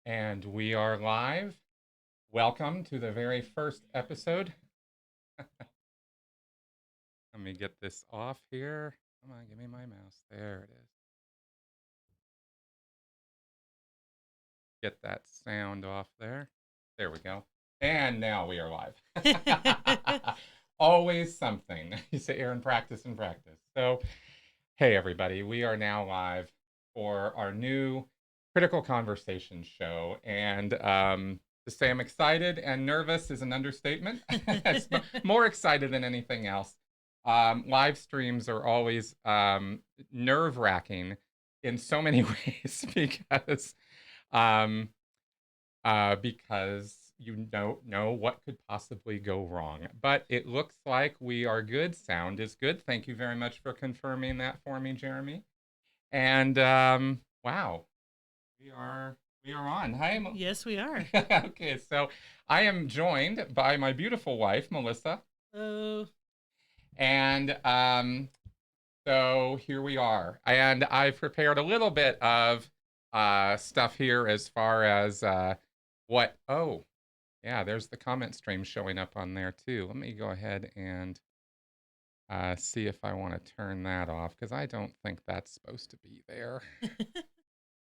And we are live. Welcome to the very first episode. Let me get this off here. Come on, give me my mouse. There it is. Get that sound off there. There we go. And now we are live. Always something. You say, Aaron, practice and practice. So, hey, everybody, we are now live for our new Critical Conversation show. And to say I'm excited and nervous is an understatement. It's more excited than anything else. Live streams are always nerve-wracking in so many ways um, because you don't know what could possibly go wrong. But it looks like we are good. Sound is good. Thank you very much for confirming that for me, Jeremy. And wow, we are on. Hi, Yes, we are. okay, so I am joined by my beautiful wife, Melissa. Oh, And so here we are. And I've prepared a little bit of stuff here as far as what, oh, yeah, there's the comment stream showing up on there too. Let me go ahead and see if I want to turn that off because I don't think that's supposed to be there.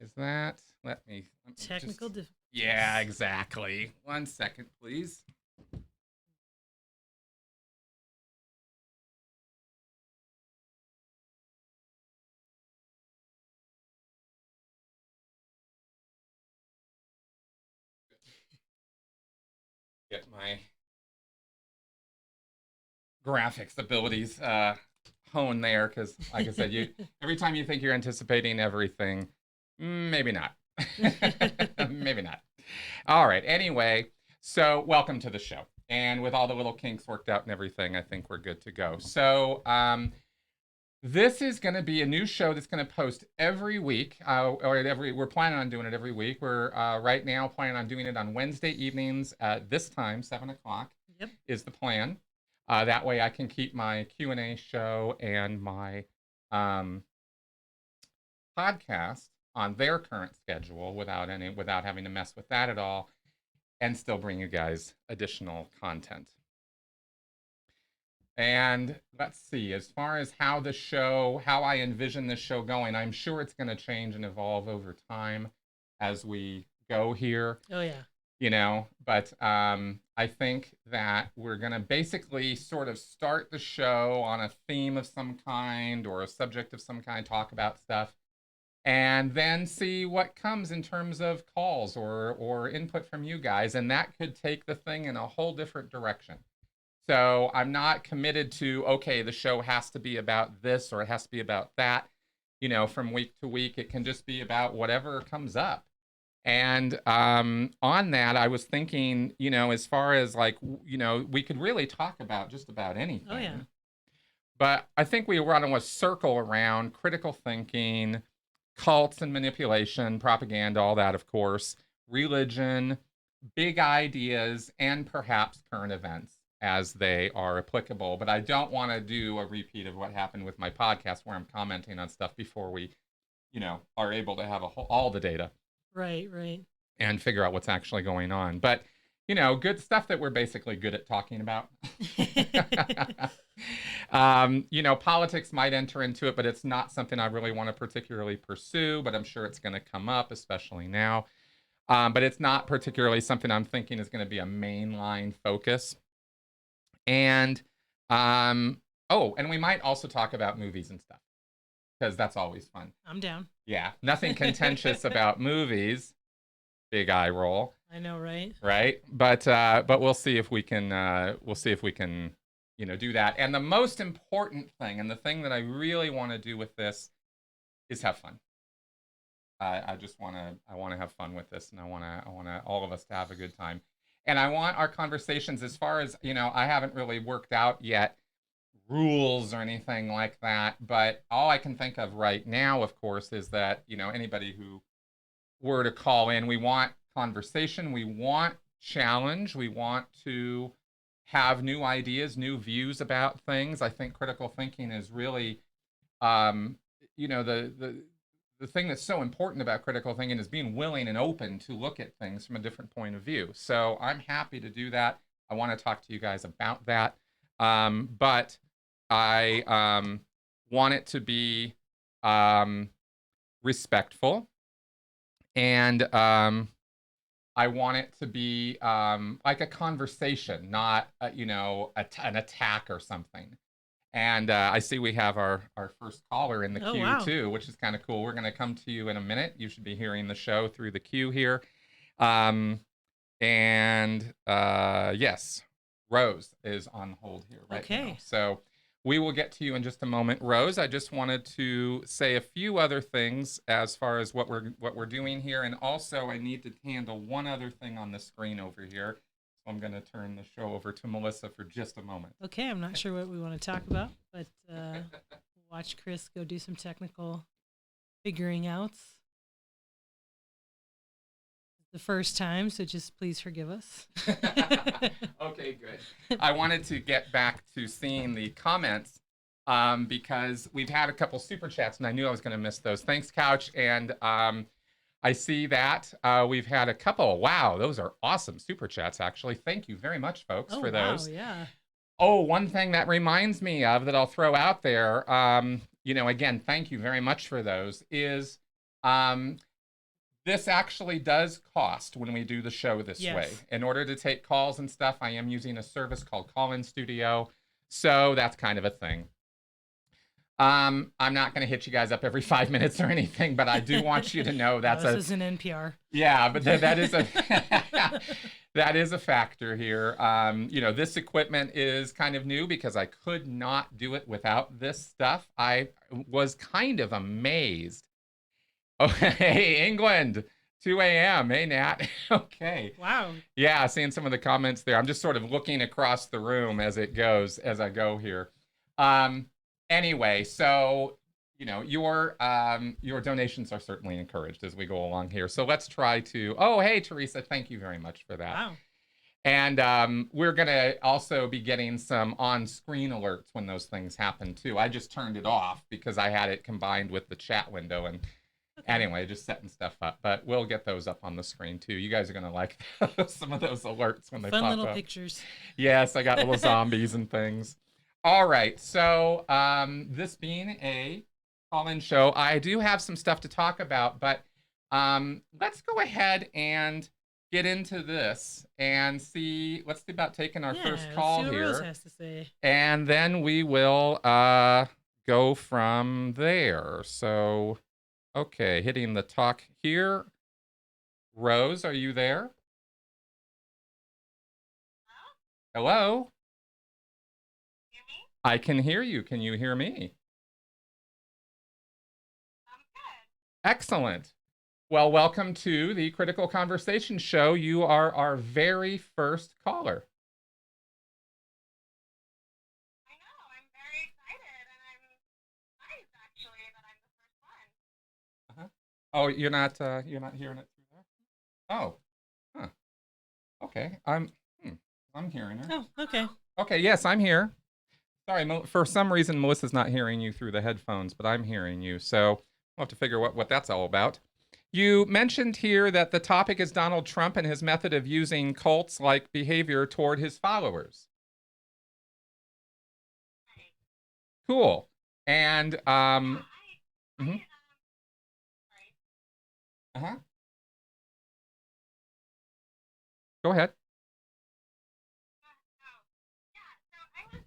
Is that? Let me technical just. difficulties. Yeah, exactly. 1 second, please. Get my graphics abilities honed there because, like I said, you every time you think you're anticipating everything, maybe not. Maybe not. All right. Anyway, so welcome to the show. And with all the little kinks worked out and everything, I think we're good to go. So, this is going to be a new show that's going to post every week, we're planning on doing it every week. We're right now planning on doing it on Wednesday evenings at this time, 7 o'clock. Yep. Is the plan. That way I can keep my Q&A show and my podcast on their current schedule without having to mess with that at all, and still bring you guys additional content. And let's see, as far as how I envision this show going, I'm sure it's going to change and evolve over time as we go here. Oh, yeah. But I think that we're going to basically sort of start the show on a theme of some kind or a subject of some kind, talk about stuff, and then see what comes in terms of calls or input from you guys. And that could take the thing in a whole different direction. So I'm not committed to, okay, the show has to be about this or it has to be about that, from week to week. It can just be about whatever comes up. And on that, I was thinking, as far as we could really talk about just about anything. Oh, yeah. But I think we want to circle around critical thinking, cults and manipulation, propaganda, all that, of course, religion, big ideas, and perhaps current events as they are applicable. But I don't want to do a repeat of what happened with my podcast where I'm commenting on stuff before we, are able to have all the data. Right. And figure out what's actually going on. But, good stuff that we're basically good at talking about. Politics might enter into it, but it's not something I really want to particularly pursue, but I'm sure it's going to come up, especially now. But it's not particularly something I'm thinking is going to be a mainline focus. And, and we might also talk about movies and stuff, because that's always fun. I'm down. Yeah, nothing contentious about movies. Big eye roll. I know, right? Right, but we'll see if we can do that. And the most important thing, and the thing that I really want to do with this, is have fun. I want to have fun with this, and I want all of us to have a good time. And I want our conversations, as far as I haven't really worked out yet rules or anything like that, but all I can think of right now, of course, is that anybody who were to call in, we want conversation, we want challenge, we want to have new ideas, new views about things. I think critical thinking is really the the thing that's so important about critical thinking is being willing and open to look at things from a different point of view. So I'm happy to do that. I want to talk to you guys about that. But I want it to be um, respectful, and I want it to be like a conversation, not an attack or something. And I see we have our first caller in the Oh, queue wow. too, which is kind of cool. We're going to come to you in a minute. You should be hearing the show through the queue here. Um, yes, Rose is on hold here right now. Okay. So we will get to you in just a moment. Rose, I just wanted to say a few other things as far as what we're doing here, and also I need to handle one other thing on the screen over here. So I'm going to turn the show over to Melissa for just a moment. Okay, I'm not sure what we want to talk about, but watch Chris go do some technical figuring outs. The first time, so just please forgive us. Okay, good. I wanted to get back to seeing the comments because we've had a couple super chats, and I knew I was going to miss those. Thanks, Couch, and I see that we've had a couple. Wow, those are awesome super chats, actually. Thank you very much, folks, Oh, for those. wow, yeah. Oh, one thing that reminds me of that I'll throw out there, again, thank you very much for those, is this actually does cost when we do the show this way. Yes. In order to take calls and stuff, I am using a service called Call-In Studio. So that's kind of a thing. I'm not going to hit you guys up every 5 minutes or anything, but I do want you to know that's this is an NPR. Yeah, but that is a that is a factor here. This equipment is kind of new because I could not do it without this stuff. I was kind of amazed. Oh, hey, England, 2 a.m. Hey, Nat. Okay. Wow. Yeah, seeing some of the comments there. I'm just sort of looking across the room as I go here. Anyway, so your donations are certainly encouraged as we go along here. So let's try to. Oh, hey, Teresa, thank you very much for that. Wow. And we're gonna also be getting some on-screen alerts when those things happen too. I just turned it off because I had it combined with the chat window, and anyway, just setting stuff up. But we'll get those up on the screen too. You guys are gonna like some of those alerts when they pop up. Fun little pictures. Yes, I got little zombies and things. All right, so this being a call-in show, I do have some stuff to talk about, but let's go ahead and get into this and see. Let's see about taking our first call let's see what here. Rose has to say. And then we will go from there. So, okay, hitting the talk here. Rose, are you there? Hello? Hear me? I can hear you. Can you hear me? I'm good. Excellent. Well, welcome to the Critical Conversation Show. You are our very first caller. I know. I'm very excited, and I'm surprised actually that I'm the first one. Oh, you're not hearing it through there? Oh. Huh. Okay. I'm hearing her. Oh, okay. Okay, yes, I'm here. Sorry, for some reason Melissa's not hearing you through the headphones, but I'm hearing you. So we'll have to figure what that's all about. You mentioned here that the topic is Donald Trump and his method of using cults-like behavior toward his followers. Right. Cool. And Sorry. uh-huh. Go ahead. Oh, yeah. So I was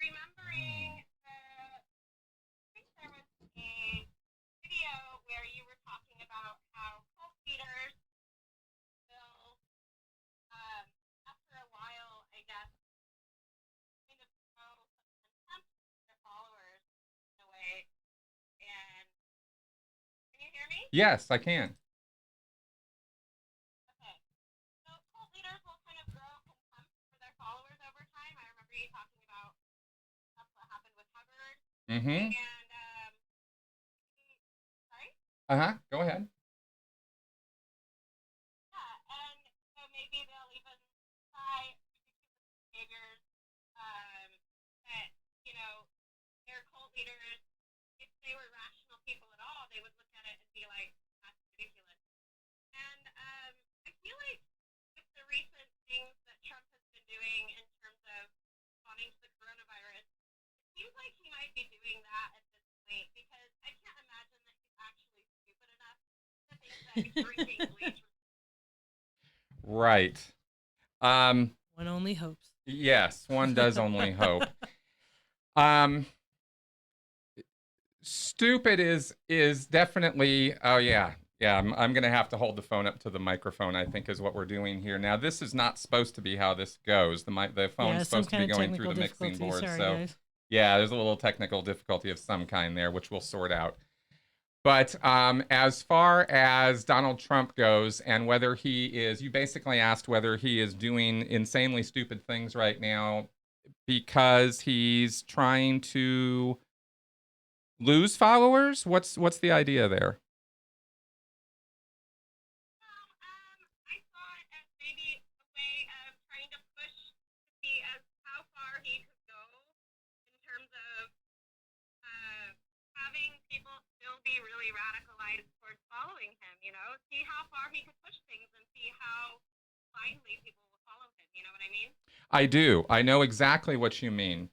remembering I think there was a video where you were talking about how cult leaders will, after a while, I guess, kind of show some contempt for their followers in a way. And can you hear me? Yes, I can. Okay. So cult leaders will kind of grow contempt for their followers over time. I remember you talking about stuff that happened with Hubbard. Mm-hmm. And sorry? Uh-huh. Go ahead. Yeah, and so maybe they'll even try behaviors that, their cult leaders, if they were rational people at all, they would look at it and be like, that's ridiculous. And I feel like with the recent things that Trump has been doing in terms of responding to the coronavirus, it seems like he might be doing that at this point because I can't imagine that he's actually stupid enough to think that drinking bleach. Right. One only hopes. Yes, one does only hope. Stupid is definitely. Oh yeah, yeah. I'm gonna have to hold the phone up to the microphone. I think is what we're doing here now. This is not supposed to be how this goes. The phone's supposed to be going through the mixing board. Sorry, so guys. yeah, there's a little technical difficulty of some kind there, which we'll sort out. But as far as Donald Trump goes, and whether he is, you basically asked whether he is doing insanely stupid things right now because he's trying to lose followers. What's the idea there? I saw it as maybe a way of trying to push to see as how far he could go in terms of having people still be really radicalized towards following him, you know? See how far he could push things and see how blindly people will follow him, you know what I mean? I do. I know exactly what you mean.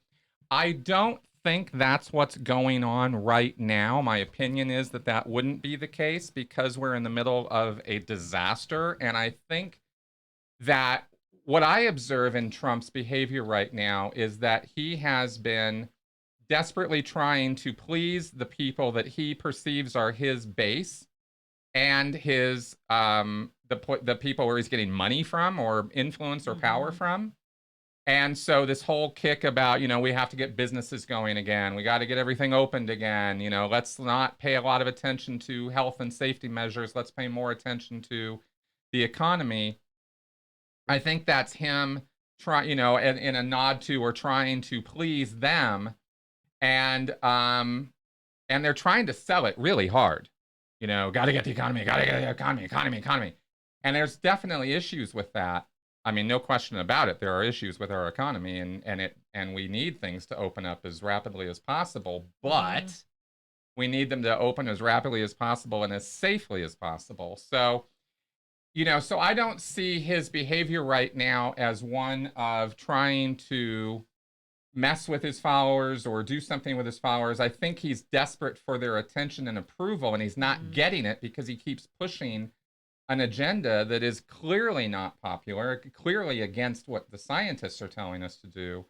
I don't think that's what's going on right now. My opinion is that that wouldn't be the case because we're in the middle of a disaster. And I think that what I observe in Trump's behavior right now is that he has been desperately trying to please the people that he perceives are his base and his the people where he's getting money from or influence or power from. And so this whole kick about, we have to get businesses going again. We got to get everything opened again. Let's not pay a lot of attention to health and safety measures. Let's pay more attention to the economy. I think that's him trying, in a nod to or trying to please them. And they're trying to sell it really hard. Got to get the economy, got to get the economy. And there's definitely issues with that. I mean, no question about it. There are issues with our economy, and we need things to open up as rapidly as possible. But we need them to open as rapidly as possible and as safely as possible. So, so I don't see his behavior right now as one of trying to mess with his followers or do something with his followers. I think he's desperate for their attention and approval, and he's not getting it because he keeps pushing an agenda that is clearly not popular, clearly against what the scientists are telling us to do.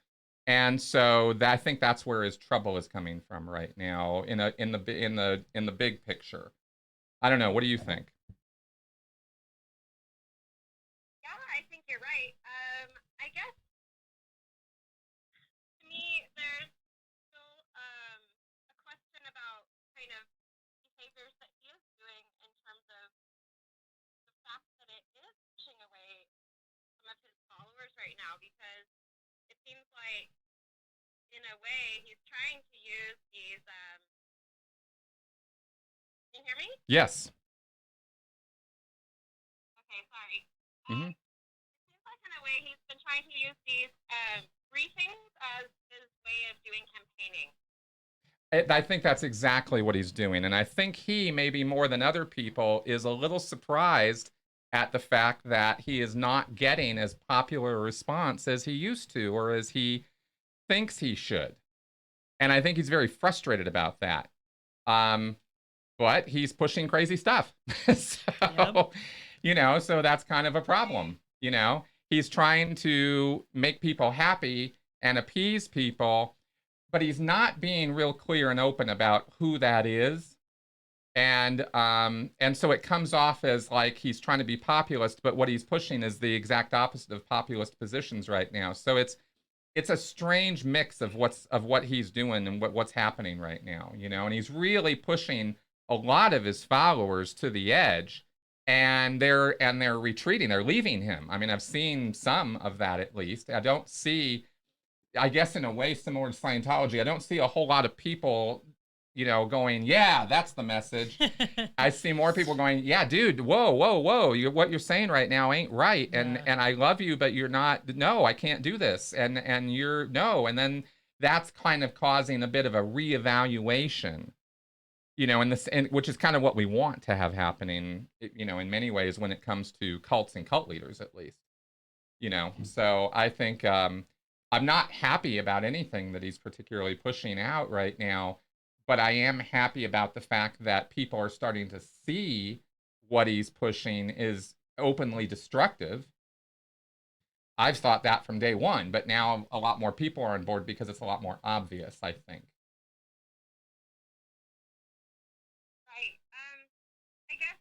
And so I think that's where his trouble is coming from right now in the big picture. I don't know. What do you think? Yeah, I think you're right. I guess to me, there's still a question about kind of behaviors that he is doing in terms of the fact that it is pushing away some of his followers right now because it seems like, in a way, he's trying to use these. Can you hear me? Yes. Okay, sorry. Mm-hmm. It seems like, in a way, he's been trying to use these briefings as his way of doing campaigning. I think that's exactly what he's doing. And I think he, maybe more than other people, is a little surprised at the fact that he is not getting as popular a response as he used to or as he thinks he should. And I think he's very frustrated about that. But he's pushing crazy stuff. So, so that's kind of a problem. He's trying to make people happy and appease people, but he's not being real clear and open about who that is. And so it comes off as like he's trying to be populist, but what he's pushing is the exact opposite of populist positions right now. So it's a strange mix of what he's doing and what's happening right now, and he's really pushing a lot of his followers to the edge, and they're retreating, they're leaving him. I mean, I've seen some of that at least. I don't see, I guess in a way similar to Scientology, I don't see a whole lot of people, going, yeah, that's the message. I see more people going, yeah, dude, whoa, what you're saying right now ain't right. And I love you, but you're not, no, I can't do this. And you're, no. And then that's kind of causing a bit of a reevaluation you know, and which is kind of what we want to have happening, you know, in many ways when it comes to cults and cult leaders, at least, you know. So I think I'm not happy about anything that he's particularly pushing out right now, but I am happy about the fact that people are starting to see what he's pushing is openly destructive. I've thought that from day one, but now a lot more people are on board because it's a lot more obvious, I think. Right. I guess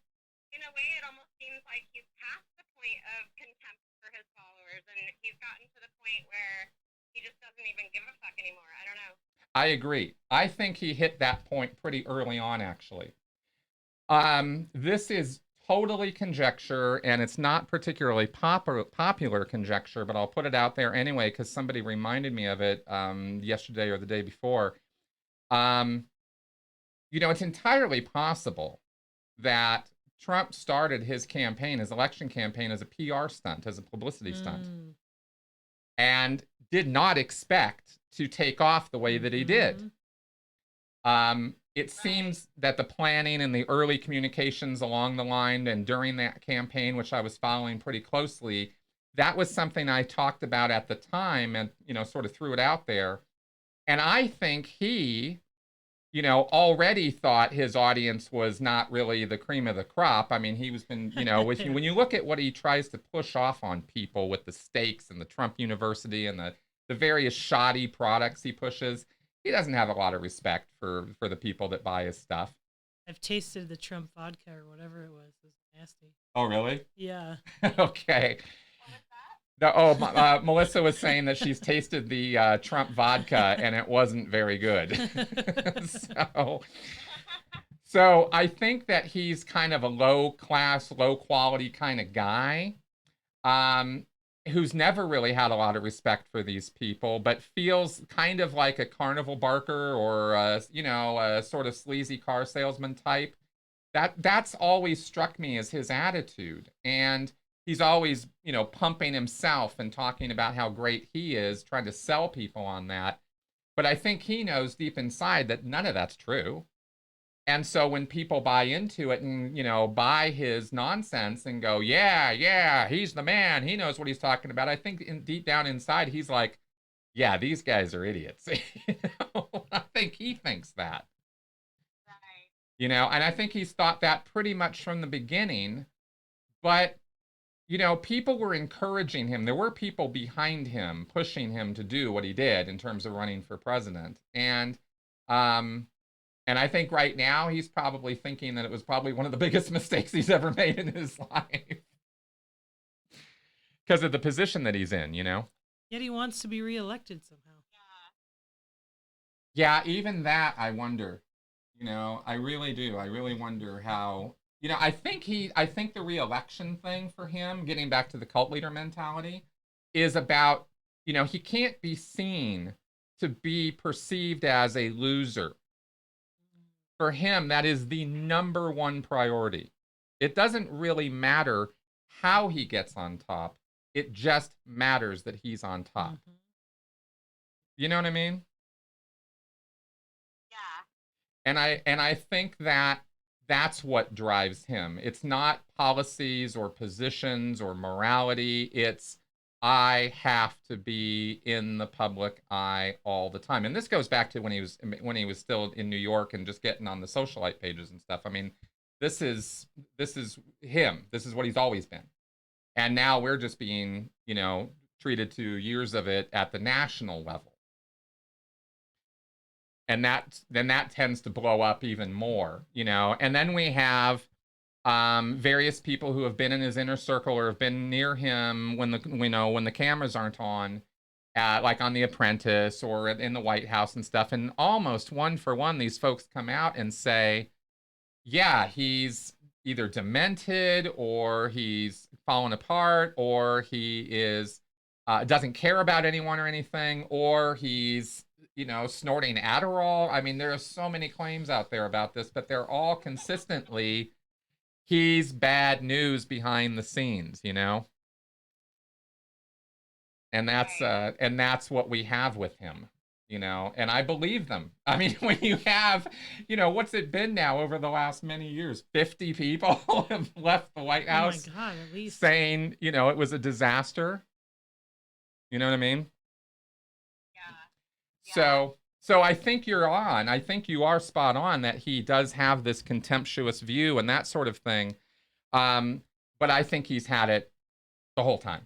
in a way it almost seems like he's past the point of contempt for his followers, and he's gotten to the point where he just doesn't even give a fuck anymore. I don't know. I agree. I think he hit that point pretty early on, actually. This is totally conjecture, and it's not particularly popular conjecture, but I'll put it out there anyway because somebody reminded me of it yesterday or the day before. Um, you know, it's entirely possible that Trump started his campaign, his election campaign, as a PR stunt, as a publicity stunt, and did not expect to take off the way that he did. It seems that the planning and the early communications along the line and during that campaign, which I was following pretty closely, that was something I talked about at the time and, you know, sort of threw it out there. And I think he, you know, already thought his audience was not really the cream of the crop. I mean, he was been, you know, when you look at what he tries to push off on people with the stakes and the Trump University and the various shoddy products he pushes, he doesn't have a lot of respect for the people that buy his stuff. I've tasted the Trump vodka or whatever it was. It was nasty. Oh, really? Yeah. Okay. Melissa was saying that she's tasted the Trump vodka and it wasn't very good. So I think that he's kind of a low class, low quality kind of guy, who's never really had a lot of respect for these people, but feels kind of like a carnival barker or you know, a sort of sleazy car salesman type. That's always struck me as his attitude. And he's always, you know, pumping himself and talking about how great he is, trying to sell people on that. But I think he knows deep inside that none of that's true. And so when people buy into it and, you know, buy his nonsense and go, yeah, yeah, he's the man, he knows what he's talking about, I think deep down inside, he's like, yeah, these guys are idiots. You know? I think he thinks that. Right. You know, and I think he's thought that pretty much from the beginning. But, you know, people were encouraging him. There were people behind him, pushing him to do what he did in terms of running for president. And I think right now he's probably thinking that it was probably one of the biggest mistakes he's ever made in his life. Because of the position that he's in, you know? Yet he wants to be reelected somehow. Yeah, even that, I wonder. You know, I really do. I really wonder how, you know, I think the reelection thing for him, getting back to the cult leader mentality, is about, you know, he can't be seen to be perceived as a loser. For him, that is the number one priority. It doesn't really matter how he gets on top. It just matters that he's on top. You know what I mean? Yeah. And I think that that's what drives him. It's not policies or positions or morality. It's I have to be in the public eye all the time. And this goes back to when he was still in New York and just getting on the socialite pages and stuff. I mean, this is him. This is what he's always been. And now we're just being, you know, treated to years of it at the national level. And that tends to blow up even more, you know. And then we have various people who have been in his inner circle or have been near him when the cameras aren't on, like on The Apprentice or in the White House and stuff. And almost one for one, these folks come out and say, yeah, he's either demented or he's fallen apart or he is doesn't care about anyone or anything, or he's, you know, snorting Adderall. I mean, there are so many claims out there about this, but they're all consistently he's bad news behind the scenes, you know? And that's what we have with him. you know, and I believe them. I mean, when you have, you know, what's it been now over the last many years? 50 people have left the White Oh my House God, at least. saying, you know, it was a disaster. You know what I mean? Yeah. Yeah. So I think you're on. I think you are spot on that he does have this contemptuous view and that sort of thing. Um, but I think he's had it the whole time.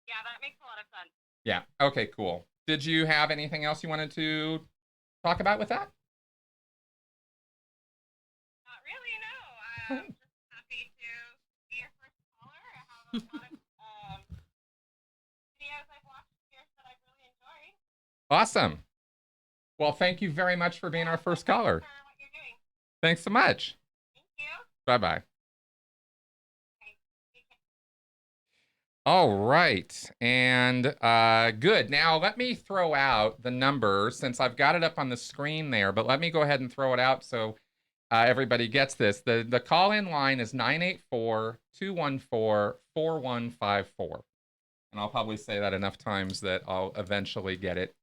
Yeah, that makes a lot of sense. Yeah. Okay, cool. Did you have anything else you wanted to talk about with that? Not really, no. Oh, I'm just happy to be your first caller. I have a lot of videos I've watched here that I've really enjoyed. awesome. Well, thank you very much for being Yeah, our so first thanks caller. for what you're doing. Thanks so much. Thank you. Bye bye. Okay. Take care. All right. And good. Now, let me throw out the number since I've got it up on the screen there, but let me go ahead and throw it out so everybody gets this. The call-in line is 984-214-4154. And I'll probably say that enough times that I'll eventually get it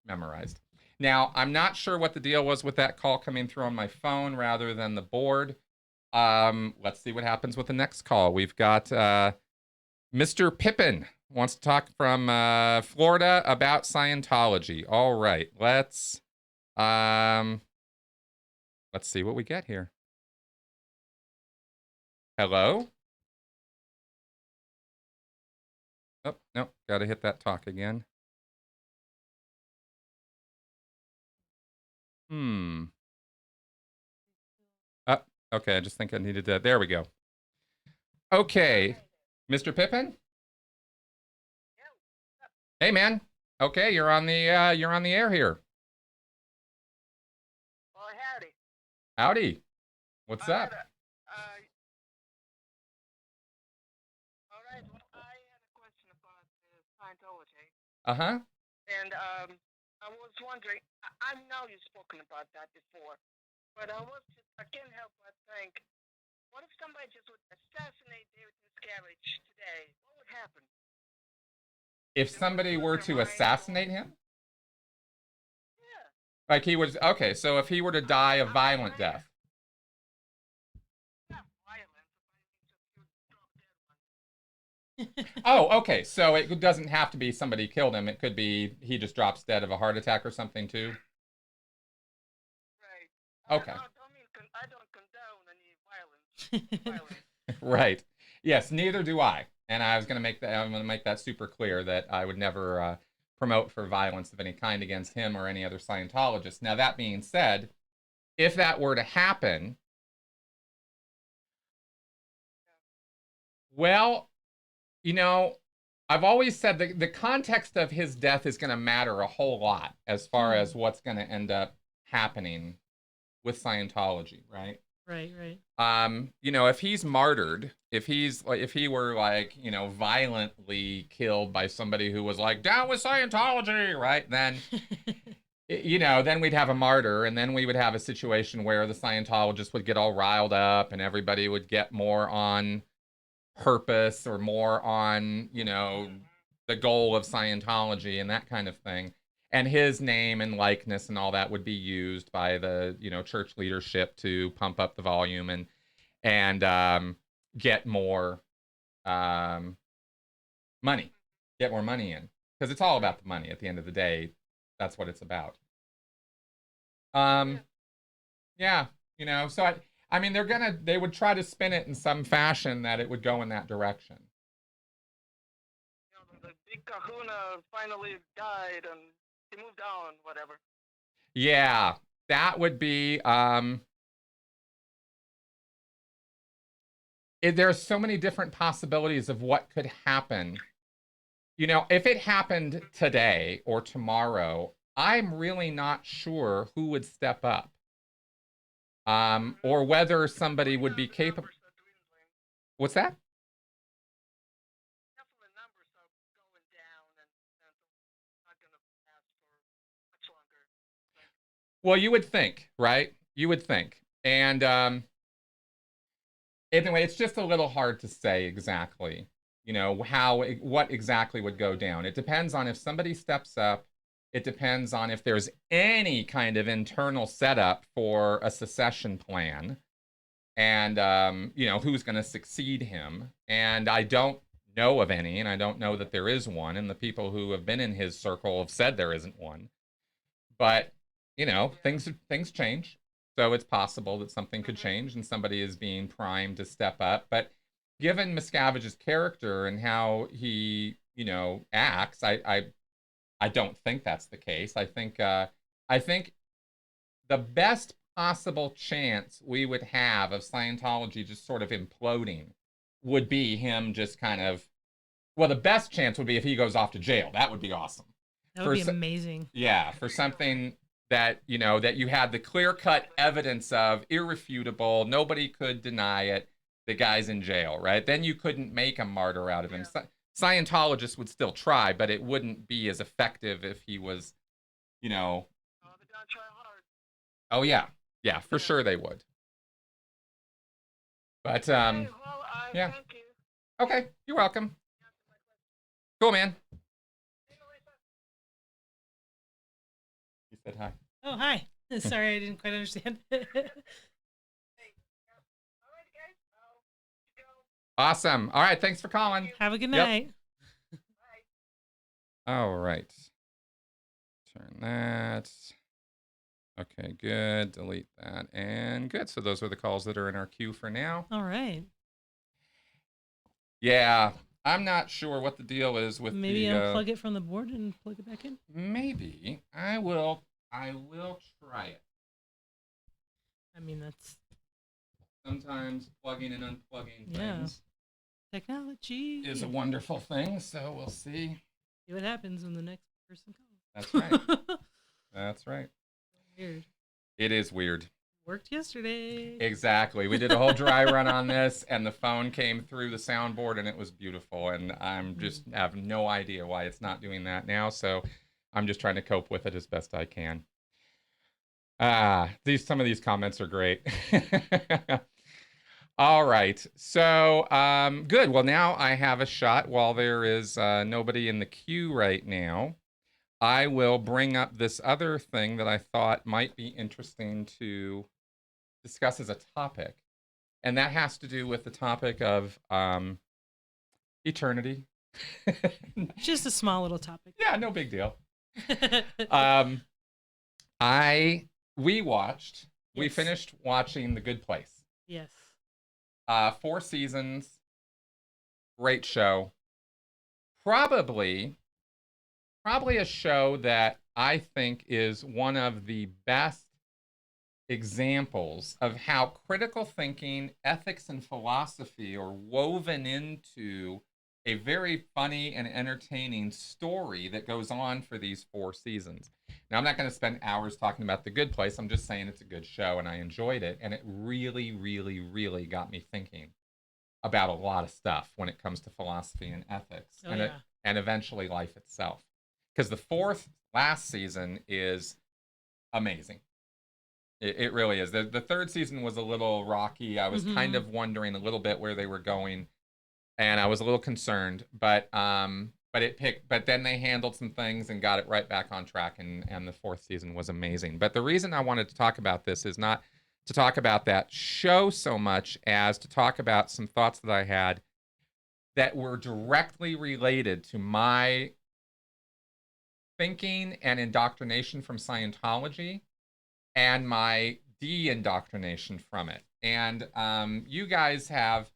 memorized. Now, I'm not sure what the deal was with that call coming through on my phone rather than the board. Let's see what happens with the next call. We've got Mr. Pippin wants to talk from Florida about Scientology. All right, let's see what we get here. Hello? Oh, no, gotta hit that talk again. Hmm. Okay, I just think I needed that. There we go. Okay, Mr. Pippin? Hey, man. Okay, you're on the air here. Oh, howdy. Howdy. What's up? All right. Well, I had a question about Scientology, Uh-huh. and I was wondering. I know you've spoken about that before, but I can't help but think, what if somebody just would assassinate David Miscavige today? What would happen? If They would somebody lose were their to mind, assassinate him, yeah. like he was okay, so if he were to die a I'm violent saying, death. not violence, but just drop dead one. Oh, okay. So it doesn't have to be somebody killed him. It could be he just drops dead of a heart attack or something too. Right. Okay. I don't condone any violence. Right. Yes, neither do I. And I was going to make that I'm going to make that super clear that I would never promote for violence of any kind against him or any other Scientologist. Now that being said, if that were to happen, well, you know, I've always said the context of his death is going to matter a whole lot as far as what's going to end up happening with Scientology, right? Right, right. You know, if he's martyred, if he were like, you know, violently killed by somebody who was like down with Scientology, right? Then you know, then we'd have a martyr, and then we would have a situation where the Scientologists would get all riled up, and everybody would get more on purpose or more on, you know, the goal of Scientology and that kind of thing. And his name and likeness and all that would be used by the, you know, church leadership to pump up the volume and get more um, money, get more money in, because it's all about the money. At the end of the day, that's what it's about. Yeah, you know. So I mean, they would try to spin it in some fashion that it would go in that direction. You know, the big kahuna finally died and he moved on, whatever. Yeah, that would be. There's so many different possibilities of what could happen. You know, if it happened today or tomorrow, I'm really not sure who would step up, or whether somebody would be capable. What's that? Definitely numbers are going down and not going to last for much longer. Well, you would think, right? You would think. And anyway, it's just a little hard to say exactly. what exactly would go down. It depends on if somebody steps up. It depends on if there's any kind of internal setup for a secession plan, and who's going to succeed him. And I don't know of any, and I don't know that there is one, and the people who have been in his circle have said there isn't one. But things change, so it's possible that something could change and somebody is being primed to step up. But given Miscavige's character and how he acts, I don't think that's the case. I think the best possible chance we would have of Scientology just sort of imploding would be him just kind of, well, the best chance would be if he goes off to jail. That would be awesome. That would be amazing. Yeah, for something that that you had the clear-cut evidence of, irrefutable, nobody could deny it. The guy's in jail, right? Then you couldn't make a martyr out of him. Scientologists would still try, but it wouldn't be as effective if he was, Oh, they're gonna try hard. Oh yeah, for sure they would. But Okay, well, yeah. Thank you. Okay, you're welcome. Cool, man. You said hi. Oh, hi. Sorry, I didn't quite understand. Awesome. All right, thanks for calling. Have a good Yep. night. All right. Turn that. Okay, good. Delete that. And good. So those are the calls that are in our queue for now. All right. Yeah, I'm not sure what the deal is with Maybe the unplug it from the board and plug it back in. maybe. I will try it. I mean, that's Sometimes plugging and unplugging Yeah. things technology. is a wonderful thing, so we'll see. See what happens when the next person calls. That's right. That's right. Weird. It is weird. Worked yesterday. Exactly. We did a whole dry run on this, and the phone came through the soundboard, and it was beautiful. And I'm just have no idea why it's not doing that now. So I'm just trying to cope with it as best I can. Some of these comments are great. All right. So good. Well, now I have a shot while there is nobody in the queue right now. I will bring up this other thing that I thought might be interesting to discuss as a topic. And that has to do with the topic of eternity. Just a small little topic. Yeah, no big deal. We finished watching The Good Place. Yes. 4 seasons, great show. Probably a show that I think is one of the best examples of how critical thinking, ethics, and philosophy are woven into a very funny and entertaining story that goes on for these 4 seasons. Now, I'm not going to spend hours talking about The Good Place. I'm just saying it's a good show, and I enjoyed it. And it really, really, really got me thinking about a lot of stuff when it comes to philosophy and ethics, and eventually life itself. Because the 4th, last season, is amazing. It really is. The 3rd season was a little rocky. I was kind of wondering a little bit where they were going, and I was a little concerned. But then they handled some things and got it right back on track, and the 4th season was amazing. But the reason I wanted to talk about this is not to talk about that show so much as to talk about some thoughts that I had that were directly related to my thinking and indoctrination from Scientology and my de-indoctrination from it. And you guys have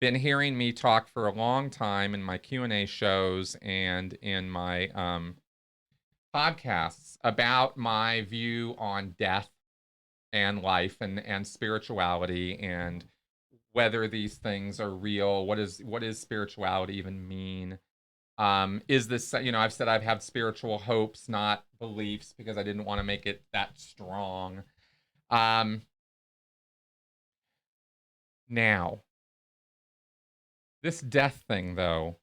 been hearing me talk for a long time in my Q&A shows and in my podcasts about my view on death and life and spirituality, and whether these things are real. What is spirituality even mean? Is this, I've said I've had spiritual hopes, not beliefs, because I didn't want to make it that strong. Now, this death thing, though,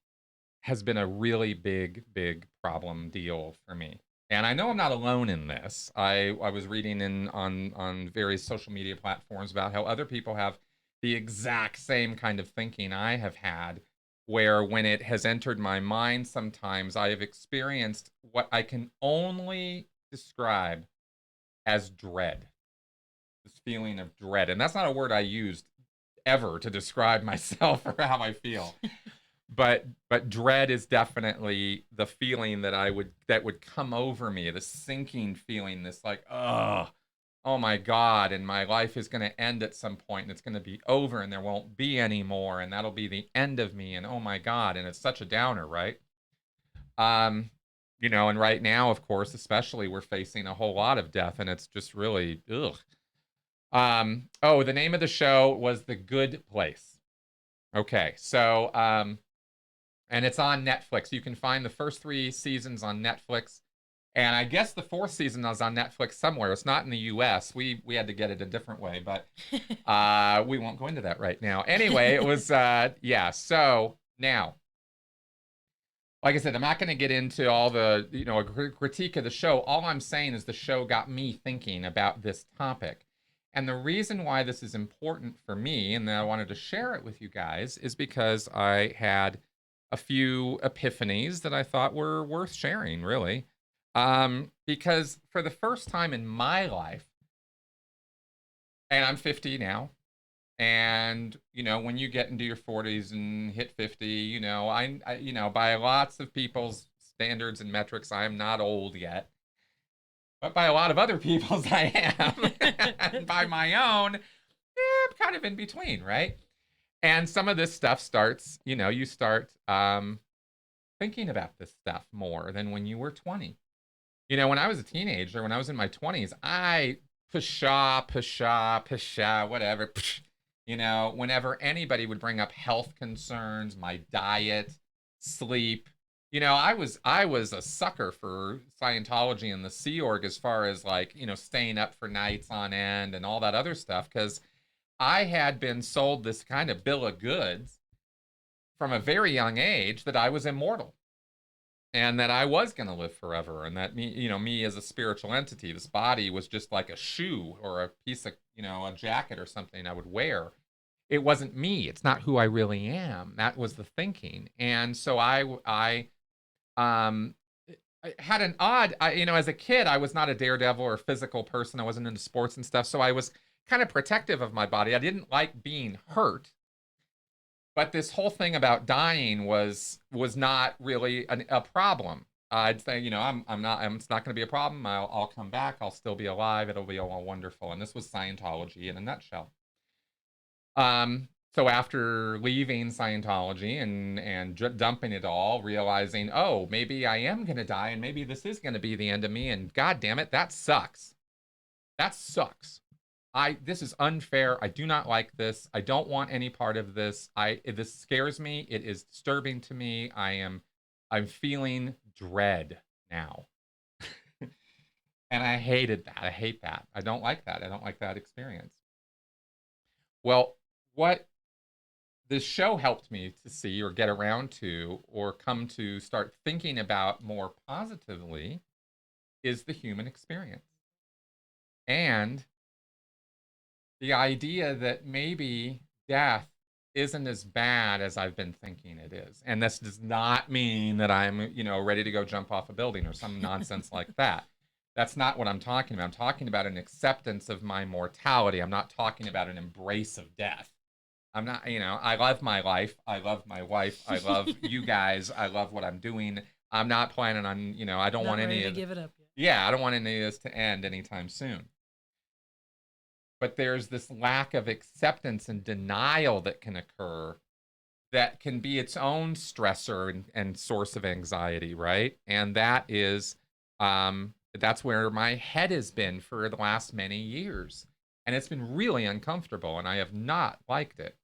has been a really big problem deal for me. And I know I'm not alone in this. I was reading on various social media platforms about how other people have the exact same kind of thinking I have had where when it has entered my mind sometimes, I have experienced what I can only describe as dread. This feeling of dread. And that's not a word I used ever to describe myself or how I feel. But dread is definitely the feeling that would come over me, the sinking feeling, this like, oh my God, and my life is going to end at some point, and it's going to be over, and there won't be any more, and that'll be the end of me, and oh my God, and it's such a downer, right? You know, and right now, of course, especially, we're facing a whole lot of death, and it's just really, ugh. Oh, the name of the show was The Good Place. Okay, so, and it's on Netflix. You can find the first 3 seasons on Netflix. And I guess the 4th season is on Netflix somewhere. It's not in the U.S. We had to get it a different way, but we won't go into that right now. Anyway, it was, yeah. So now, like I said, I'm not going to get into all the, you know, critique of the show. All I'm saying is the show got me thinking about this topic. And the reason why this is important for me, and that I wanted to share it with you guys, is because I had a few epiphanies that I thought were worth sharing, really. Because for the first time in my life, and I'm 50 now, and you know, when you get into your 40s and hit 50, you know, I you know, by lots of people's standards and metrics, I am not old yet, but by a lot of other people's, I am, and by my own, I'm kind of in between, right? And some of this stuff starts, you know, you start thinking about this stuff more than when you were 20. You know, when I was a teenager, when I was in my 20s, I pshaw, whatever. Psh, you know, whenever anybody would bring up health concerns, my diet, sleep, you know, I was a sucker for Scientology and the Sea Org as far as like, you know, staying up for nights on end and all that other stuff, because I had been sold this kind of bill of goods from a very young age that I was immortal. And that I was going to live forever, and that me, you know, me as a spiritual entity, this body was just like a shoe or a piece of, you know, a jacket or something I would wear. It wasn't me. It's not who I really am. That was the thinking. And so um, I had an odd, you know, as a kid, I was not a daredevil or a physical person. I wasn't into sports and stuff. So I was kind of protective of my body. I didn't like being hurt. But this whole thing about dying was not really a problem. I'd say, you know, it's not going to be a problem. I'll come back. I'll still be alive. It'll be all wonderful. And this was Scientology in a nutshell. So after leaving Scientology and dumping it all, realizing, oh, maybe I am going to die, and maybe this is going to be the end of me, and God damn it, that sucks. That sucks. This is unfair. I do not like this. I don't want any part of this. This scares me. It is disturbing to me. I'm feeling dread now. And I hated that. I hate that. I don't like that. I don't like that experience. Well, what this show helped me to see or get around to or come to start thinking about more positively is the human experience. And the idea that maybe death isn't as bad as I've been thinking it is. And this does not mean that I'm, you know, ready to go jump off a building or some nonsense like that. That's not what I'm talking about. I'm talking about an acceptance of my mortality. I'm not talking about an embrace of death. I'm not, you know, I love my life. I love my wife. I love you guys. I love what I'm doing. I'm not planning on, you know, I don't want any of give it up yet. Yeah, I don't want any of this to end anytime soon. But there's this lack of acceptance and denial that can occur that can be its own stressor and source of anxiety, right? And that is, that's where my head has been for the last many years. And it's been really uncomfortable, and I have not liked it.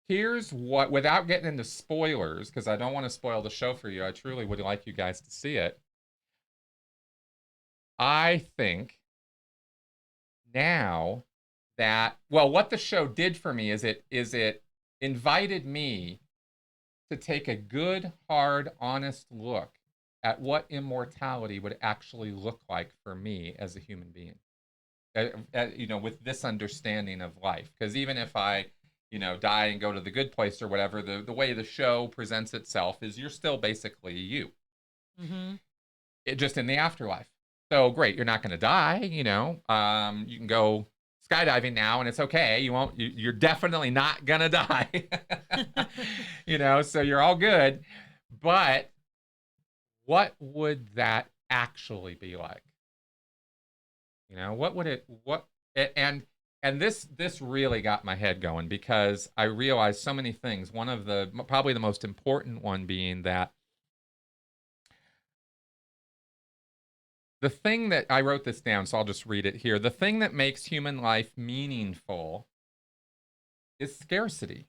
Here's what, without getting into spoilers, because I don't want to spoil the show for you, I truly would like you guys to see it. I think now that, well, what the show did for me is it invited me to take a good, hard, honest look at what immortality would actually look like for me as a human being. You know, with this understanding of life, because even if I die and go to the good place or whatever, the way the show presents itself is you're still basically you. Mm-hmm. Just in the afterlife. So great, you're not going to die. You can go skydiving now, and it's okay. You won't. You're definitely not going to die. So you're all good. But what would that actually be like? What would it? What and this really got my head going because I realized so many things. One of the probably the most important one being that the thing that I wrote this down, so I'll just read it here. The thing that makes human life meaningful is scarcity,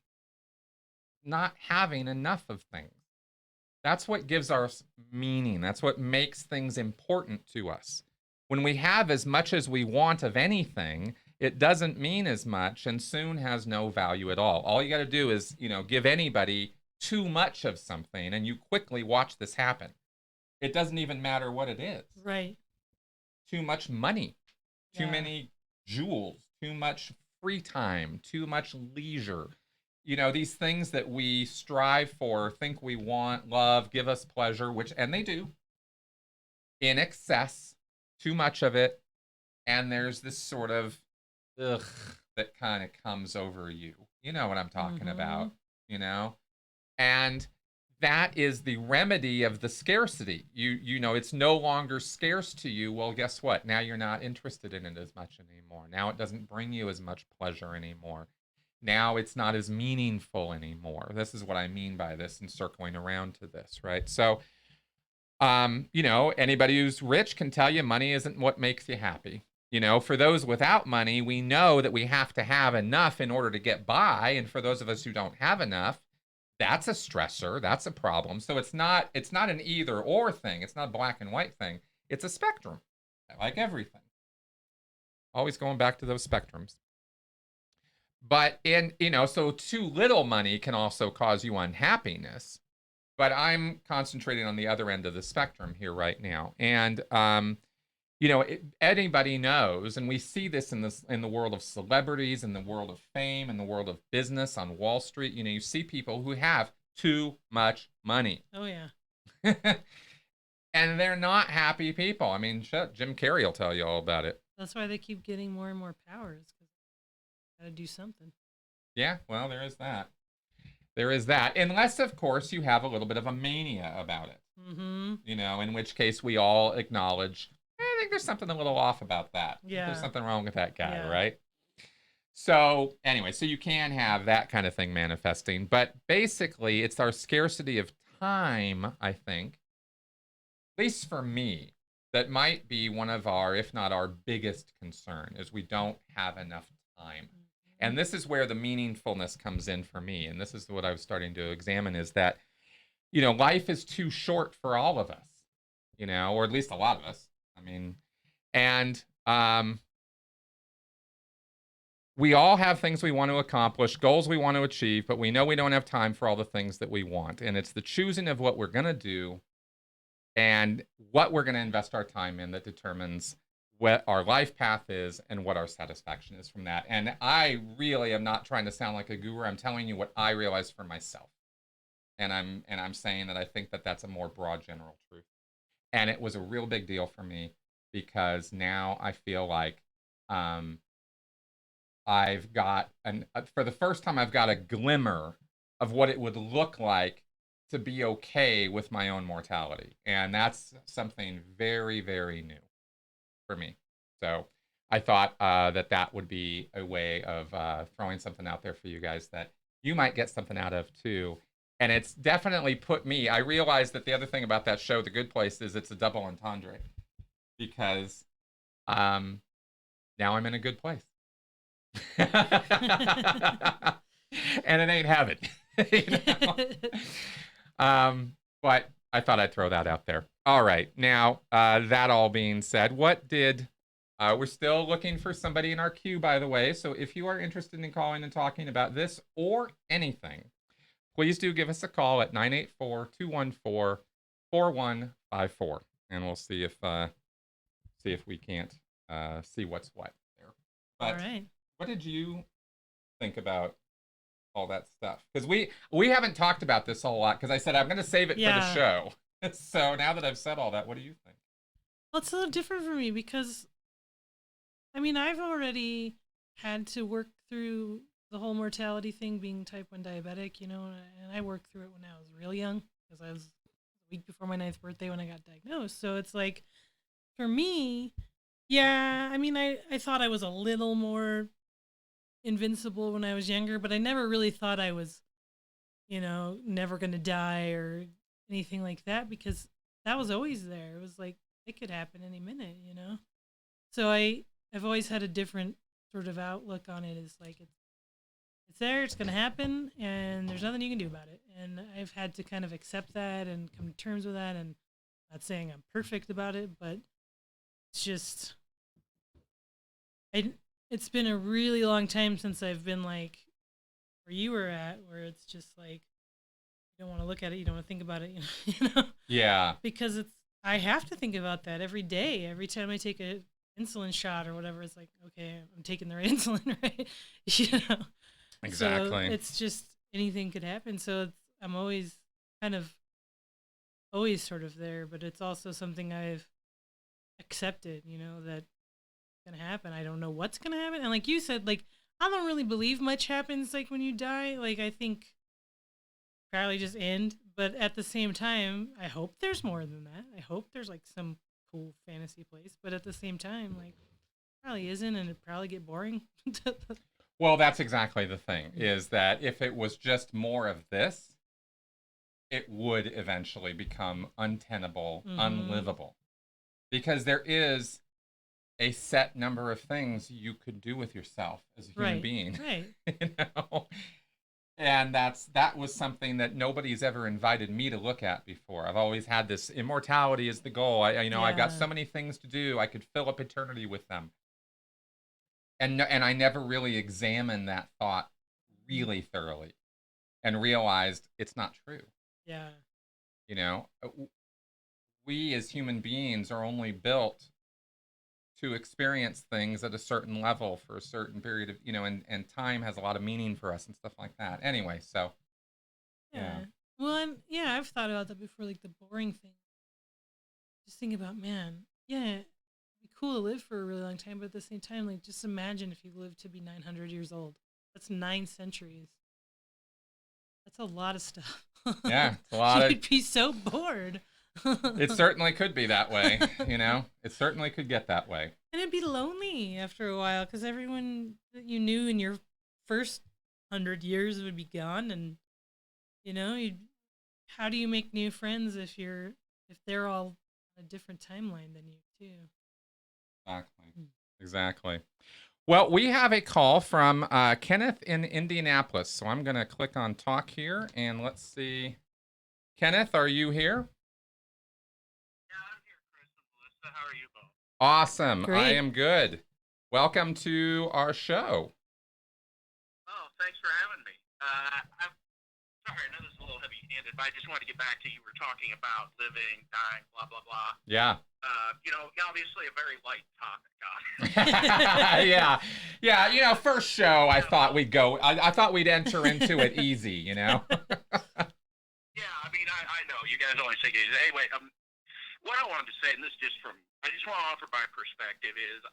not having enough of things. That's what gives us meaning. That's what makes things important to us. When we have as much as we want of anything, it doesn't mean as much and soon has no value at all. All you got to do is, give anybody too much of something and you quickly watch this happen. It doesn't even matter what it is. Right. Too much money, too many jewels, too much free time, too much leisure. These things that we strive for, think we want, love, give us pleasure, and they do, in excess, too much of it. And there's this sort of ugh that kind of comes over you. You know what I'm talking about, And that is the remedy of the scarcity. It's no longer scarce to you. Well, guess what? Now you're not interested in it as much anymore. Now it doesn't bring you as much pleasure anymore. Now it's not as meaningful anymore. This is what I mean by this and circling around to this, right? So, anybody who's rich can tell you money isn't what makes you happy. For those without money, we know that we have to have enough in order to get by. And for those of us who don't have enough, that's a stressor. That's a problem. So it's not an either or thing. It's not a black and white thing. It's a spectrum, like everything. Always going back to those spectrums. But so too little money can also cause you unhappiness. But I'm concentrating on the other end of the spectrum here right now. And anybody knows, and we see this in the world of celebrities, in the world of fame, in the world of business on Wall Street. You see people who have too much money. Oh yeah. And they're not happy people. I mean, shit, Jim Carrey will tell you all about it. That's why they keep getting more and more powers, because they got to do something. Yeah, well, there is that. There is that. Unless, of course, you have a little bit of a mania about it. Mm-hmm. In which case we all acknowledge, I think there's something a little off about that. Yeah. There's something wrong with that guy, Yeah. right? So anyway, so you can have that kind of thing manifesting. But basically, it's our scarcity of time, I think, at least for me, that might be one of our, if not our biggest concern, is we don't have enough time. And this is where the meaningfulness comes in for me. And this is what I was starting to examine, is that, life is too short for all of us, or at least a lot of us. I mean, and we all have things we want to accomplish, goals we want to achieve, but we know we don't have time for all the things that we want. And it's the choosing of what we're going to do and what we're going to invest our time in that determines what our life path is and what our satisfaction is from that. And I really am not trying to sound like a guru. I'm telling you what I realize for myself. And I'm saying that I think that that's a more broad general truth. And it was a real big deal for me because now I feel like I've got for the first time, I've got a glimmer of what it would look like to be okay with my own mortality. And that's something very, very new for me. So I thought that would be a way of throwing something out there for you guys that you might get something out of too. And it's definitely put me, I realized that the other thing about that show, The Good Place, is it's a double entendre because now I'm in a good place. And it ain't heaven. But I thought I'd throw that out there. All right. Now, that all being said, we're still looking for somebody in our queue, by the way. So if you are interested in calling and talking about this or anything, please do give us a call at 984-214-4154. And we'll see if we can't see what's what there. But all right. what did you think about all that stuff. Because we haven't talked about this a whole lot. Because I said I'm going to save it for the Yeah. show. So now that I've said all that, what do you think? Well, it's a little different for me because, I mean, I've already had to work through the whole mortality thing, being type 1 diabetic, and I worked through it when I was real young because I was a week before my 9th birthday when I got diagnosed. So it's like, for me, yeah, I mean, I thought I was a little more invincible when I was younger, but I never really thought I was, never going to die or anything like that because that was always there. It was like, it could happen any minute. So I've always had a different sort of outlook on it. It's like, it's there, it's going to happen, and there's nothing you can do about it. And I've had to kind of accept that and come to terms with that. And not saying I'm perfect about it, but it's just, it's been a really long time since I've been like where you were at, where it's just like, you don't want to look at it, you don't want to think about it, Yeah. because I have to think about that every day. Every time I take a insulin shot or whatever, it's like, okay, I'm taking the right insulin, right? Exactly. So it's just anything could happen. So I'm always kind of always sort of there, but it's also something I've accepted, that it's gonna happen. I don't know what's gonna happen. And like you said, like I don't really believe much happens like when you die. Like I think probably just end. But at the same time, I hope there's more than that. I hope there's like some cool fantasy place. But at the same time, like probably isn't, and it'd probably get boring. Well, that's exactly the thing, is that if it was just more of this, it would eventually become untenable, unlivable. Because there is a set number of things you could do with yourself as a human being. Right. And that was something that nobody's ever invited me to look at before. I've always had this immortality as the goal. I've got so many things to do. I could fill up eternity with them. And I never really examined that thought really thoroughly and realized it's not true. Yeah. We as human beings are only built to experience things at a certain level for a certain period of, and time has a lot of meaning for us and stuff like that. Anyway, so. Yeah. Well, I've thought about that before, like the boring thing. Just think about, man, it'd be cool to live for a really long time, but at the same time, like just imagine if you lived to be 900 years old. That's 9 centuries. That's a lot of stuff. Yeah, it's a lot. You'd be so bored. It certainly could be that way, It certainly could get that way. And it'd be lonely after a while because everyone that you knew in your first 100 years would be gone, and how do you make new friends if they're all on a different timeline than you too? Exactly. Well, we have a call from Kenneth in Indianapolis, so I'm going to click on talk here, and let's see. Kenneth, are you here? Yeah, I'm here, Chris and Melissa. How are you both? Awesome. Great. I am good. Welcome to our show. Oh, thanks for having me. I'm sorry, I know this is a little heavy-handed, but I just wanted to get back to you were talking about living, dying, blah, blah, blah. Yeah. Obviously a very light topic. Yeah. First show, I thought we'd go, I thought we'd enter into it easy, Yeah, I mean, I know. You guys always say, anyway, what I wanted to say, and this I just want to offer my perspective, is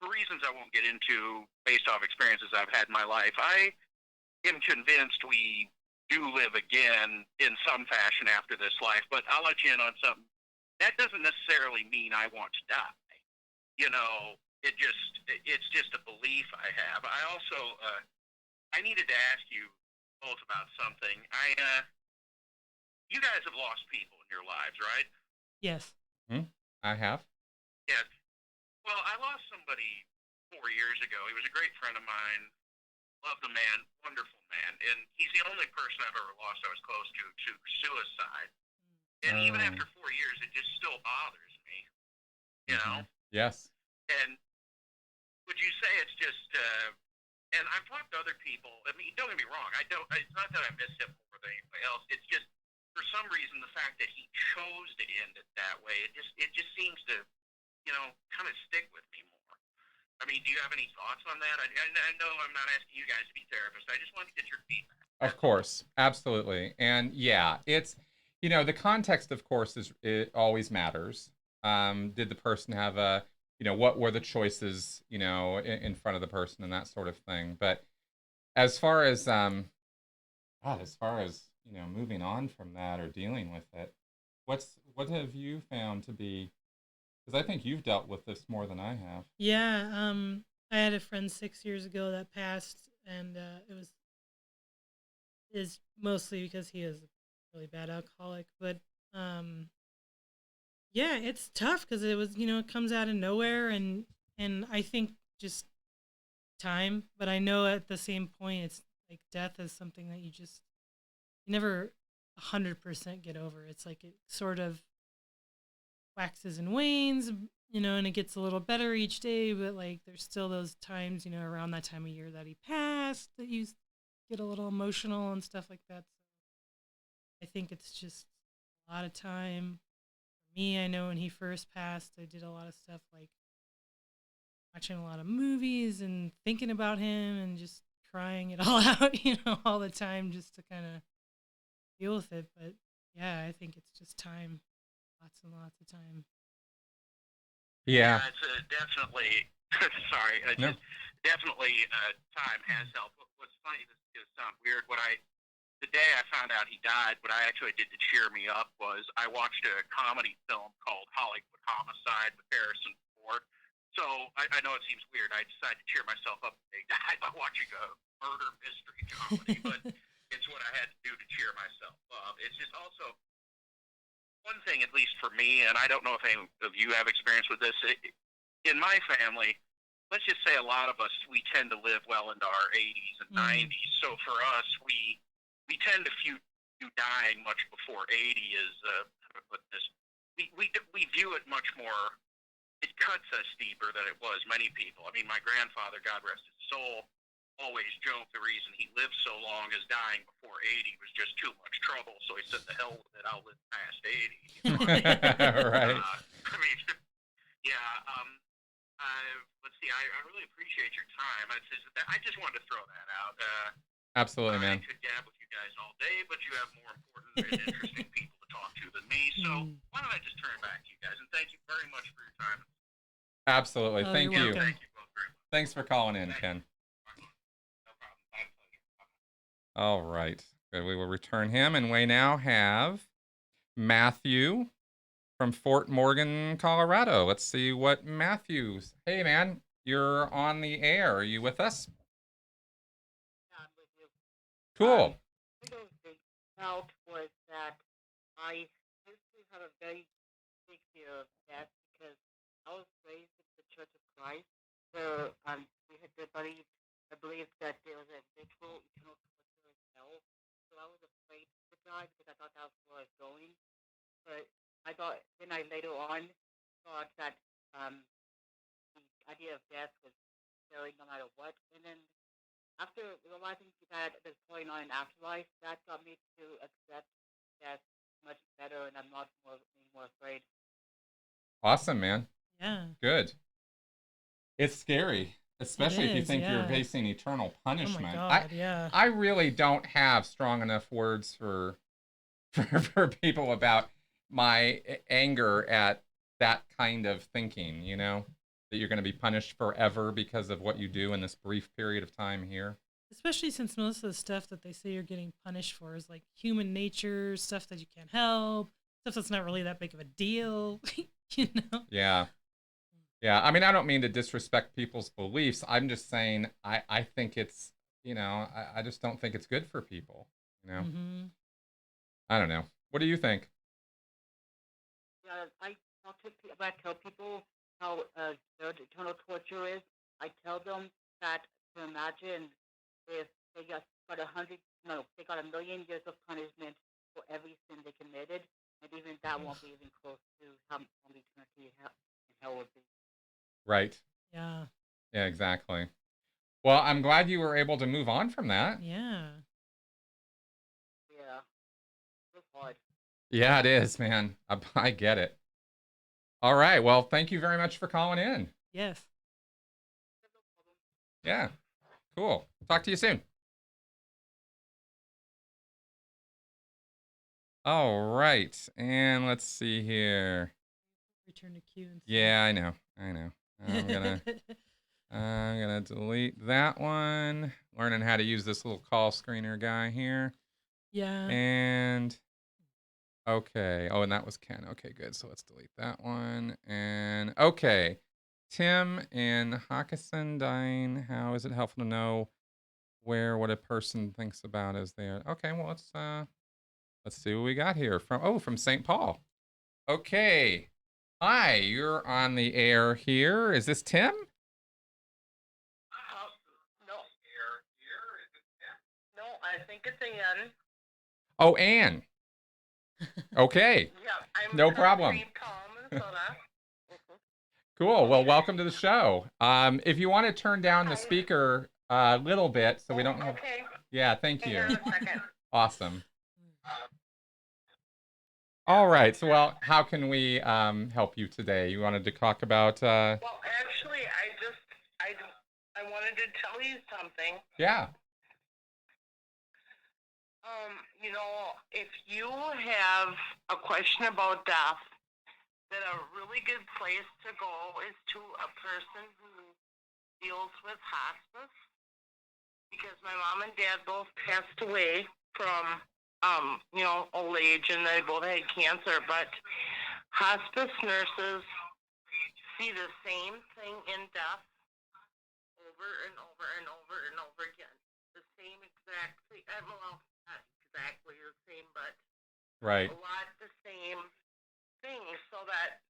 for reasons I won't get into based off experiences I've had in my life, I am convinced we do live again in some fashion after this life, but I'll let you in on something. That doesn't necessarily mean I want to die. It's just a belief I have. I also, I needed to ask you both about something. You guys have lost people in your lives, right? Yes. I have. Yeah. Well, I lost somebody 4 years ago. He was a great friend of mine. Loved the man, wonderful man. And he's the only person I've ever lost I was close to suicide. And even after 4 years, it just still bothers me, Yes. And would you say it's just, and I've talked to other people, I mean, don't get me wrong, it's not that I miss him more than anybody else, it's just, for some reason, the fact that he chose to end it that way, it just seems to, kind of stick with me more. I mean, do you have any thoughts on that? I know I'm not asking you guys to be therapists. I just wanted to get your feedback. Of That's all. course, absolutely. And yeah, it's, the context, of course, it always matters. Did the person have what were the choices, in front of the person and that sort of thing. But as far as, God, as far as, moving on from that or dealing with it, what have you found to be, because I think you've dealt with this more than I have. Yeah, I had a friend 6 years ago that passed, and it was is mostly because he is a really bad alcoholic. But um, yeah, it's tough because it was it comes out of nowhere, and I think just time. But I know at the same point, it's like death is something that you never 100% get over. It's like it sort of waxes and wanes, and it gets a little better each day, but like there's still those times, around that time of year that he passed that you get a little emotional and stuff like that. So I think it's just a lot of time. For me, I know when he first passed, I did a lot of stuff like watching a lot of movies and thinking about him and just crying it all out, all the time just to kind of deal with it. But yeah, I think it's just time, lots and lots of time. Yeah. Yeah, it's definitely. Sorry, No. just definitely time has helped. What's funny, this is gonna sound weird. The day I found out he died, what I actually did to cheer me up was I watched a comedy film called Hollywood Homicide with Harrison Ford. So I know it seems weird. I decided to cheer myself up the day he died by watching a murder mystery comedy, but it's what I had to do to cheer myself up. It's just also one thing, at least for me, and I don't know if any of you have experience with this. In my family, let's just say a lot of us, we tend to live well into our 80s and 90s. So for us, we tend to view dying much before 80 is how to put this. We view it much more. It cuts us deeper than it was many people. I mean, my grandfather, God rest his soul, always joked the reason he lived so long as dying before 80 was just too much trouble. So he said, "The hell with it, I'll live past 80." Right. I mean, yeah. Let's see. I really appreciate your time. I just wanted to throw that out. Absolutely, I man. could gab with you guys all day, but you have more important and interesting people to talk to than me. So why don't I just turn it back to you guys? And thank you very much for your time. Absolutely. Oh, Thank you're you. welcome. Thank you both very much. Thanks for calling in, Ken. No problem. My pleasure. All right. Good. We will return him. And we now have Matthew from Fort Morgan, Colorado. Let's see what Matthew's. Hey, man, you're on the air. Are you with us? Yeah, I'm with you. Cool. One of the things I felt was that I used to have a very big fear of death because I was raised in the Church of Christ, where we had I believed that there was a literal eternal torture in hell. So I was afraid to die because I thought that was where I was going. But then I later on thought that the idea of death was scary no matter what. And then after realizing that there's probably not an afterlife, that got me to accept death much better, and I'm not any more afraid. Awesome, man. Yeah. Good. It's scary, especially if you is, think you're yeah. facing eternal Oh my punishment. God, yeah. I really don't have strong enough words for for people about my anger at that kind of thinking, that you're going to be punished forever because of what you do in this brief period of time here. Especially since most of the stuff that they say you're getting punished for is like human nature, stuff that you can't help, stuff that's not really that big of a deal, Yeah. Yeah. I mean, I don't mean to disrespect people's beliefs. I'm just saying I think it's, I just don't think it's good for people, Mm-hmm. I don't know. What do you think? Yeah, when I tell people how eternal torture is, I tell them that to imagine if they got they got 1,000,000 years of punishment for every sin they committed, and even that won't be even close to how long eternity in hell would be. Right. Yeah. Yeah, exactly. Well, I'm glad you were able to move on from that. Yeah. Yeah, it's hard. Yeah, it is, man. I get it. All right. Well, thank you very much for calling in. Yes. Yeah. Cool. Talk to you soon. All right. And let's see here. Return to queue and Yeah, I know. I'm gonna delete that one. Learning how to use this little call screener guy here. Yeah. And okay. Oh, and that was Ken. Okay, good. So let's delete that one. And okay. Tim in Hakkasan, how is it helpful to know what a person thinks about as they are? Okay, well let's see what we got here from St. Paul. Okay. Hi, you're on the air here. Is this Tim? No. No, I think it's Ann. Oh, Ann. Okay. Yeah, I'm No from problem. St. Paul, Minnesota. Cool. Well, welcome to the show. If you want to turn down the speaker a little bit so we don't have... Okay. Yeah, thank you. Hang on a second. Awesome. All right. So, well, how can we help you today? You wanted to talk about... Well, actually, I wanted to tell you something. Yeah. You know, if you have a question about death, then a really good place to go is to a person who deals with hospice, because my mom and dad both passed away from, you know, old age, and they both had cancer, but hospice nurses see the same thing in death over and over and over and over again. The same exact thing, well, not exactly the same, but Right. a lot the same things, so that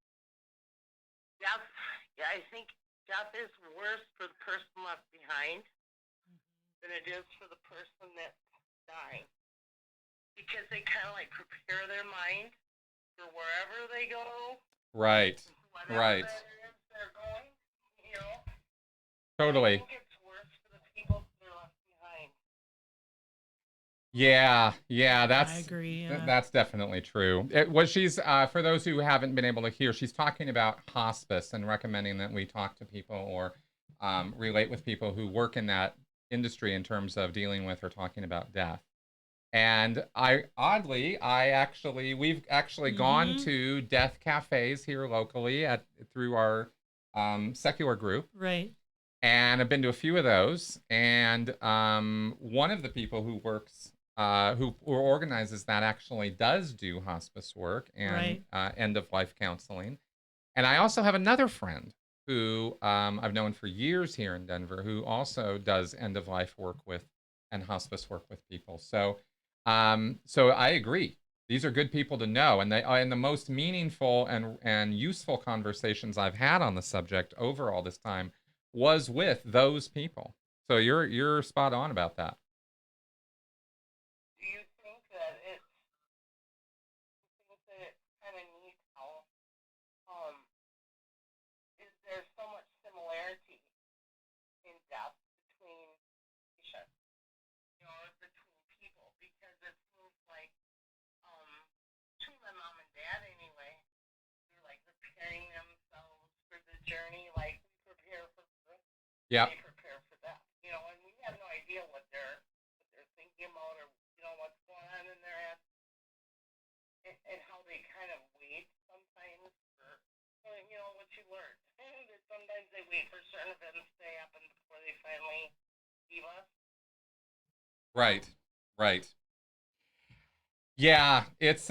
death, yeah, I think death is worse for the person left behind than it is for the person that's dying, because they kind of like prepare their mind for wherever they go. Right. Whatever Right. that is they're going, you know. Totally. I think it's worse for the people that are left behind. Yeah, I agree. that's definitely true. She's for those who haven't been able to hear, she's talking about hospice and recommending that we talk to people or relate with people who work in that industry in terms of dealing with or talking about death. And we've actually gone to death cafes here locally through our secular group. Right. And I've been to a few of those. And one of the people who works, who organizes that, actually does do hospice work and end of life counseling. And I also have another friend who I've known for years here in Denver, who also does end of life work with and hospice work with people. So I agree. These are good people to know, and the most meaningful and useful conversations I've had on the subject over all this time was with those people. So you're spot on about that. Do you think that it's kind of neat how is there so much similarity in death between patients, you know, between people? Because it seems like to my mom and dad anyway, they're like preparing themselves for the journey, like we prepare for birth. Yeah. They prepare for death, you know, and we have no idea what they're thinking about, or you know what's going on in their head, and how they kind of wait sometimes for, you know, what you learn. And sometimes they wait for certain events to happen before they finally leave us. Right. Yeah, it's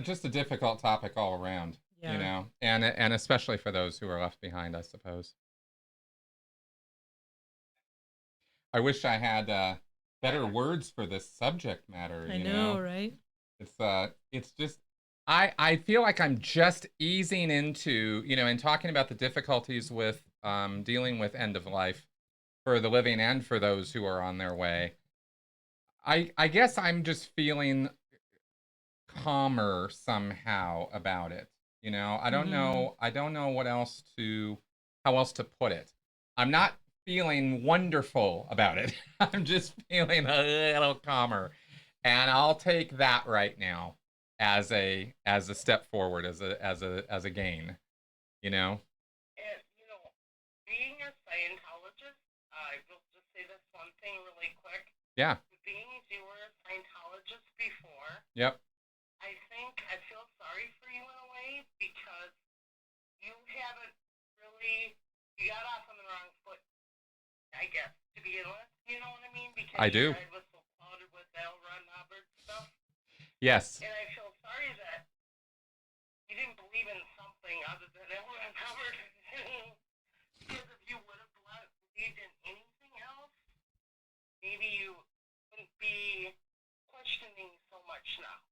just a difficult topic all around, you know, and especially for those who are left behind, I suppose. I wish I had better words for this subject matter. I know, right? It's just I feel like I'm just easing into, you know, and talking about the difficulties with dealing with end of life for the living and for those who are on their way. I guess I'm just feeling calmer somehow about it. You know, I don't know how else to put it. I'm not feeling wonderful about it. I'm just feeling a little calmer. And I'll take that right now as a step forward, as a gain, you know. And you know, being a Scientologist thing really quick. Yeah. Being you were a Scientologist before, Yep. I think I feel sorry for you in a way because you haven't really, you got off on the wrong foot, I guess, to begin with. You know what I mean? Because I do. your head was so clouded with L. Ron Hubbard stuff. Yes. And I feel sorry that you didn't believe in something other than L. Ron Hubbard. Because if you would have believed in anything else, maybe you wouldn't be questioning so much now.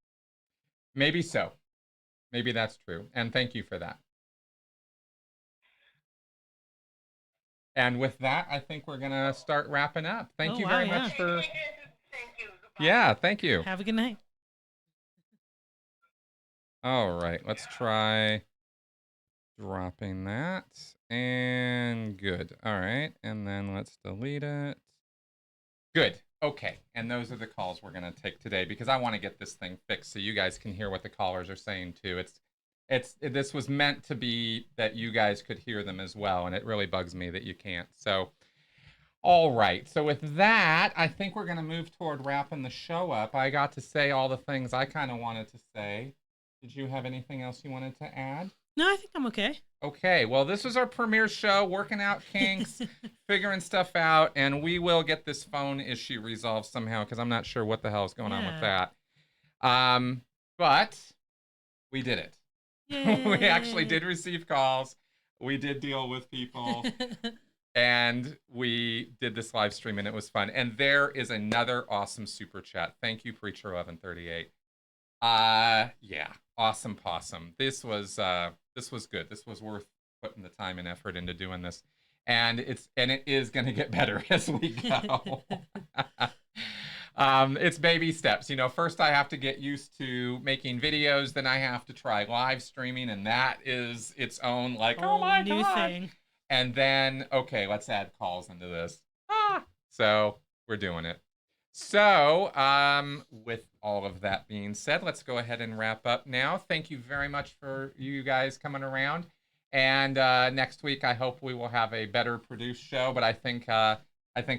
Maybe so. Maybe that's true. And thank you for that. And with that, I think we're going to start wrapping up. Thank you very much for... Thank you. Goodbye. Yeah, thank you. Have a good night. All right, let's try dropping that. And good. All right, and then let's delete it. Good. Okay, and those are the calls we're going to take today because I want to get this thing fixed so you guys can hear what the callers are saying too. This was meant to be that you guys could hear them as well, and it really bugs me that you can't. So, all right. So with that, I think we're going to move toward wrapping the show up. I got to say all the things I kind of wanted to say. Did you have anything else you wanted to add? No, I think I'm okay. Okay. Well, this was our premiere show, working out kinks, figuring stuff out, and we will get this phone issue resolved somehow because I'm not sure what the hell is going on with that. But we did it. We actually did receive calls. We did deal with people. And we did this live stream, and it was fun. And there is another awesome super chat. Thank you, Preacher1138. Yeah, awesome possum. This was good. This was worth putting the time and effort into doing this. And it is going to get better as we go. It's baby steps. You know, first I have to get used to making videos, then I have to try live streaming, and that is its own oh my new God. Thing. And then, okay, let's add calls into this. So we're doing it. So with all of that being said, let's go ahead and wrap up now. Thank you very much for you guys coming around. And next week, I hope we will have a better produced show. But I think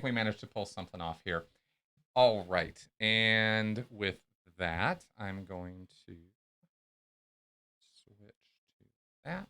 we managed to pull something off here. All right. And with that, I'm going to switch to that.